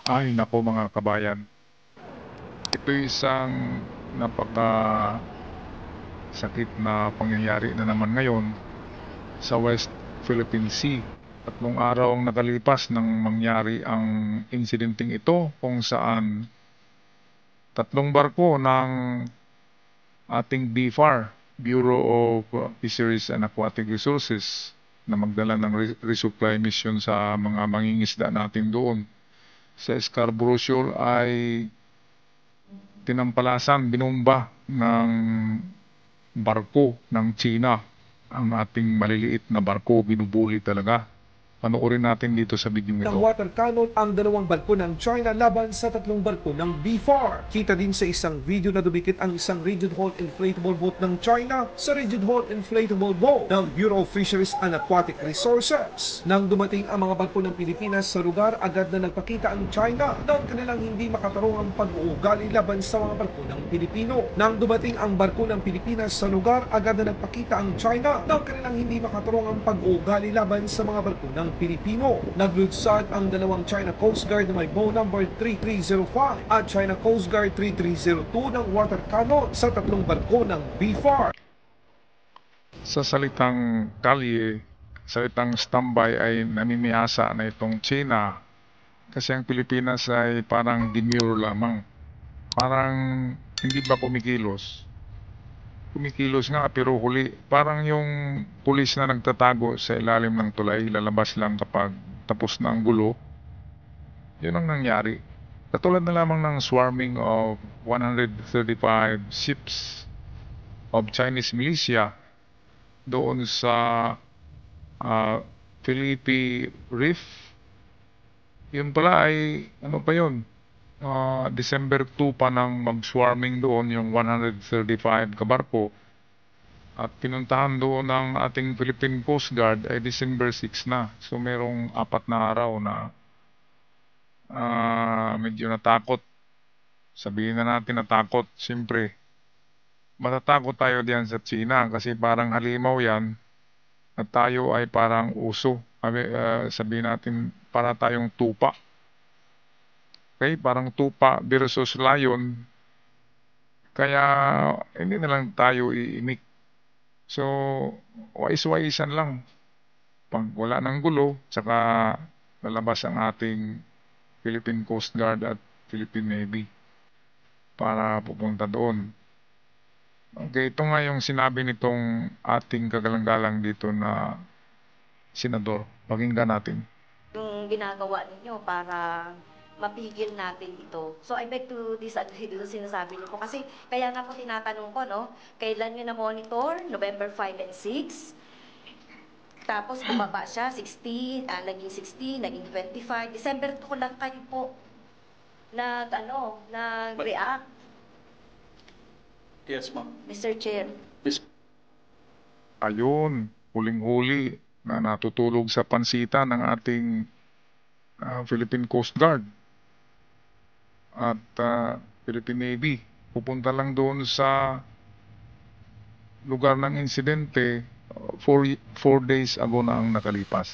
Ay nako mga kabayan, ito isang napaka sakit na pangyayari na naman ngayon sa West Philippine Sea. Tatlong araw ang nakalipas nang mangyari ang insidenteng ito kung saan tatlong barko ng ating BFAR, Bureau of Fisheries and Aquatic Resources, na magdala ng resupply mission sa mga mangingisda natin doon sa Scarborough Shoal ay tinampalasan, binomba ng barko ng China. Ang ating maliliit na barko, binubuli talaga. Panoorin natin dito sa video Ng ito. water cannon ang dalawang barko ng China laban sa tatlong barko ng BFAR. Kita din sa isang video na dumikit ang isang rigid hull inflatable boat ng China sa rigid hull inflatable boat ng Bureau of Fisheries and Aquatic Resources. Nang dumating ang mga barko ng Pilipinas sa lugar, agad na nagpakita ang China ng kanilang hindi makatarungang pag-uugali laban sa mga barko ng Pilipino. Nang dumating ang barko ng Pilipinas sa lugar, agad na nagpakita ang China ng kanilang hindi makatarungang pag-uugali laban sa mga barko ng Pilipino. Naglunsad ang dalawang China Coast Guard na may bow number 3305 at China Coast Guard 3302 ng water cannon sa tatlong barko ng BFAR. Sa salitang kalye, salitang standby ay namimiyasa na itong China kasi ang Pilipinas ay parang demure lamang. Parang hindi ba kumikilos? Kumikilos nga pero huli. Parang yung pulis na nagtatago sa ilalim ng tulay, lalabas lang kapag tapos na ang gulo. Yun ang nangyari. Katulad na lamang ng swarming of 135 ships of Chinese militia doon sa Philippine Reef. Yun pala ay, ano pa yun? December 2 pa nang mag-swarming doon yung 135 kabarko. At pinuntahan doon ng ating Philippine Coast Guard ay December 6 na. So merong 4 na araw na medyo natakot. Sabihin na natin natakot. Siyempre, matatakot tayo diyan sa China kasi parang halimaw yan at tayo ay parang uso. Sabihin natin para tayong tupa. Okay, parang tupa versus lion. Kaya hindi na lang tayo iimik. So, wais-waisan lang. Pag wala ng gulo, tsaka lalabas ang ating Philippine Coast Guard at Philippine Navy para pupunta doon. Okay, ito nga yung sinabi nitong ating kagalang-galang dito na senador. Pakinggan natin. Yung ginagawa ninyo para mapigil natin ito. So I beg to disagree doon sa sinasabi niyo po. Kasi kaya nga po tinatanong ko, no, kailan niyo na-monitor? November 5 and 6. Tapos bumaba siya, 60, naging 60, naging 25. December 2 lang kayo po nag-react, Yes, ma'am. Mr. Chair. Miss, Ayun, huling-huli na natutulog sa pansitan ng ating Philippine Coast Guard at Philippine Navy. Pupunta lang doon sa lugar ng insidente 4 days ago na ang nakalipas.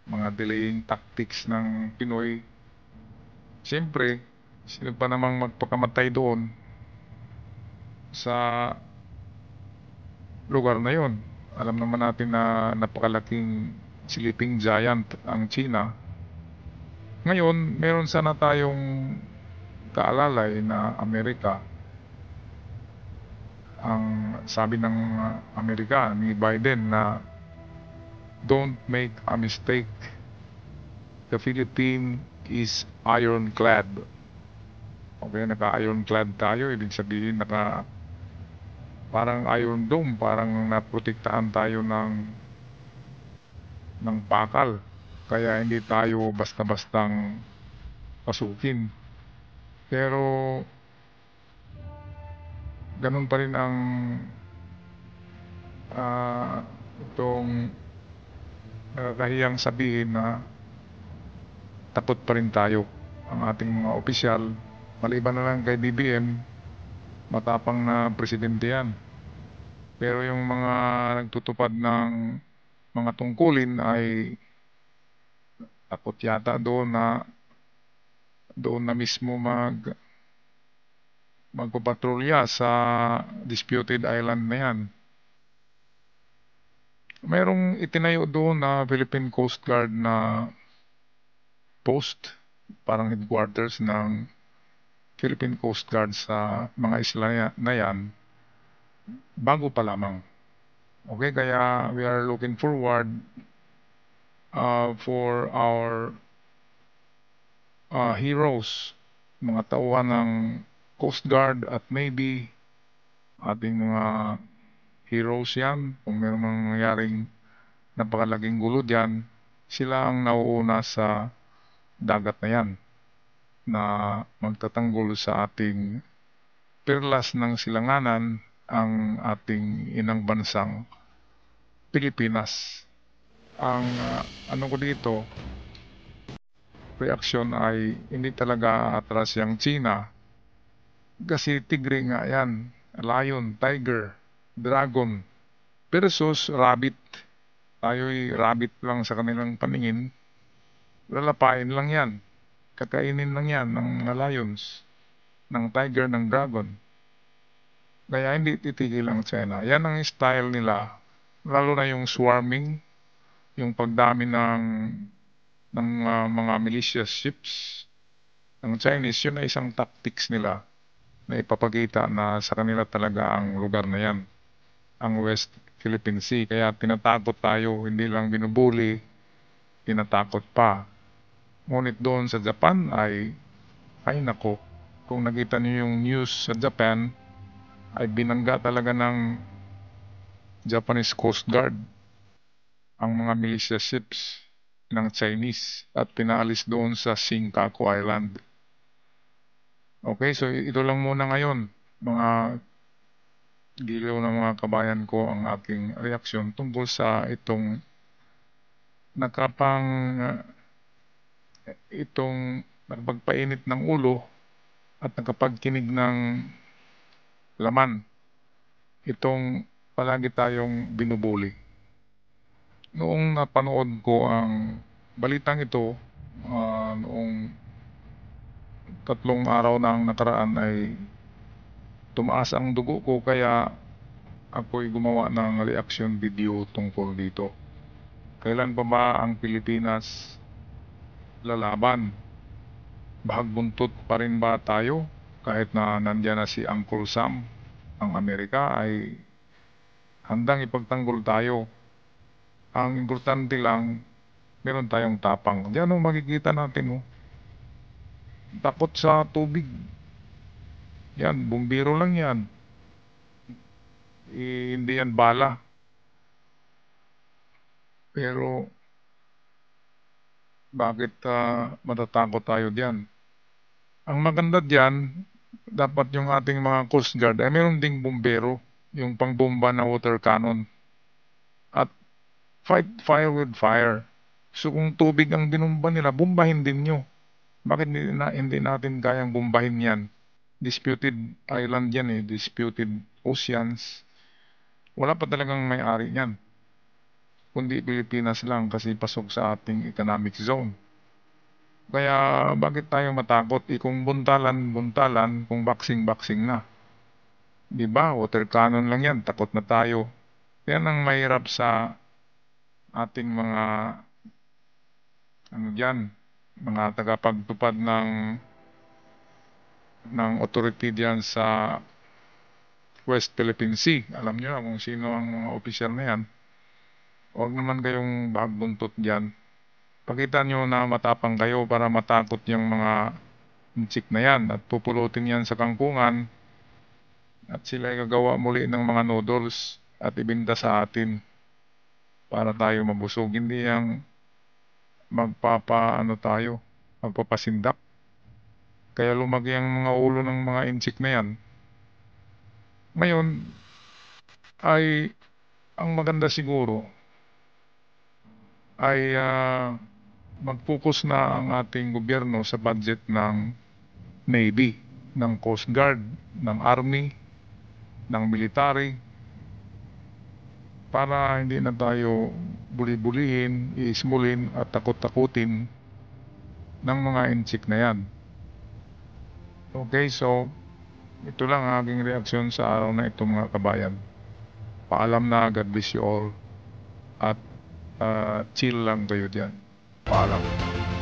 Mga delaying tactics ng Pinoy. Siyempre, sino pa namang magpakamatay doon sa lugar na yon. Alam naman natin na napakalaking sleeping giant ang China. Ngayon, meron sana tayong kaalalay na Amerika. Ang sabi ng Amerika ni Biden na don't make a mistake. The Philippines is ironclad. Okay, naka-ironclad tayo. Ibig sabihin parang Iron Dome, parang naprotektahan tayo ng pakal. Kaya hindi tayo basta-bastang pasukin. Pero ganun pa rin ang itong kahiyang sabihin na takot pa rin tayo. Ang ating mga opisyal, maliban na lang kay BBM, matapang na presidente yan. Pero yung mga nagtutupad ng mga tungkulin ay takot yata doon na doon na mismo magpapatrolya sa disputed island na yan. Mayroong itinayo doon na Philippine Coast Guard na post, parang headquarters ng Philippine Coast Guard sa mga isla na yan, bago pa lamang. Okay, kaya we are looking forward for our heroes, mga tauhan ng Coast Guard at Navy, ating mga heroes yan. Kung meron nangyaring napakalaking gulo dyan, sila ang nauuna sa dagat na yan na magtatanggol sa ating perlas ng silanganan, ang ating inang bansang Pilipinas. Ang ano ko dito, reaksyon ay hindi talaga atras yung China kasi tigre nga yan, lion, tiger, dragon versus rabbit. Tayo'y rabbit lang sa kanilang paningin, lalapain lang yan, kakainin lang yan ng mga lions, ng tiger, ng dragon. Kaya hindi titigil ang China. Yan ang style nila, lalo na yung swarming, yung pagdami ng mga militia ships ng Chinese. Yun ay isang tactics nila na ipapakita na sa kanila talaga ang lugar na yan, ang West Philippine Sea. Kaya tinatakot tayo, hindi lang binubuli, tinatakot pa. Ngunit doon sa Japan ay nako, kung nakita niyo yung news sa Japan, ay binangga talaga ng Japanese Coast Guard ang mga militia ships ng Chinese at pinaalis doon sa Senkaku Island. Okay, so ito lang muna ngayon, mga giliw ng mga kabayan ko, ang aking reaksyon tungkol sa itong nakapagpainit ng ulo at nakapagkinig ng laman, itong palagi tayong binubuli. Noong napanood ko ang balitang ito, noong 3 araw na ang nakaraan, ay tumaas ang dugo ko, kaya ako'y gumawa ng reaction video tungkol dito. Kailan pa ba ang Pilipinas lalaban? Bahagbuntot pa rin ba tayo? Kahit na nandiyan na si Uncle Sam, ang Amerika ay handang ipagtanggol tayo. Ang importante lang, meron tayong tapang. Diyan ang makikita natin, takot sa tubig. Yan, bumbiro lang yan. Hindi yan bala. Pero, bakit matatakot tayo diyan? Ang maganda diyan, dapat yung ating mga Coast Guard ay meron ding bumbero, yung pangbomba na water cannon. At fight fire with fire. So kung tubig ang binumba nila, bombahin din nyo. Bakit hindi natin kayang bombahin yan? Disputed island yan, disputed oceans. Wala pa talagang may-ari yan, kundi Pilipinas lang, kasi pasok sa ating economic zone. Kaya bakit tayo matakot? Kung buntalan, kung boxing na. Diba? Water cannon lang yan, takot na tayo. Yan ang mahirap sa ating mga mga tagapagtupad ng authority diyan sa West Philippine Sea. Alam niyo na kung sino ang mga opisyal na yan. Huwag naman kayong bahagbuntot diyan. Pakita nyo na matapang kayo para matakot yung mga insik na yan at pupulutin yan sa kangkungan at sila ay gagawa muli ng mga noodles at ibinta sa atin para tayo mabusog. Hindi yung magpapasindak. Kaya lumaki ang mga ulo ng mga insik na yan. Ngayon ay ang maganda siguro ay mag-focus na ang ating gobyerno sa budget ng Navy, ng Coast Guard, ng Army, ng military, para hindi na tayo buli-bulihin, iismulin at takot-takutin ng mga insik na yan. Okay, so ito lang ang aking reaksyon sa araw na ito mga kabayan. Paalam na, God bless you all. At chill lang kayo diyan. Paalam.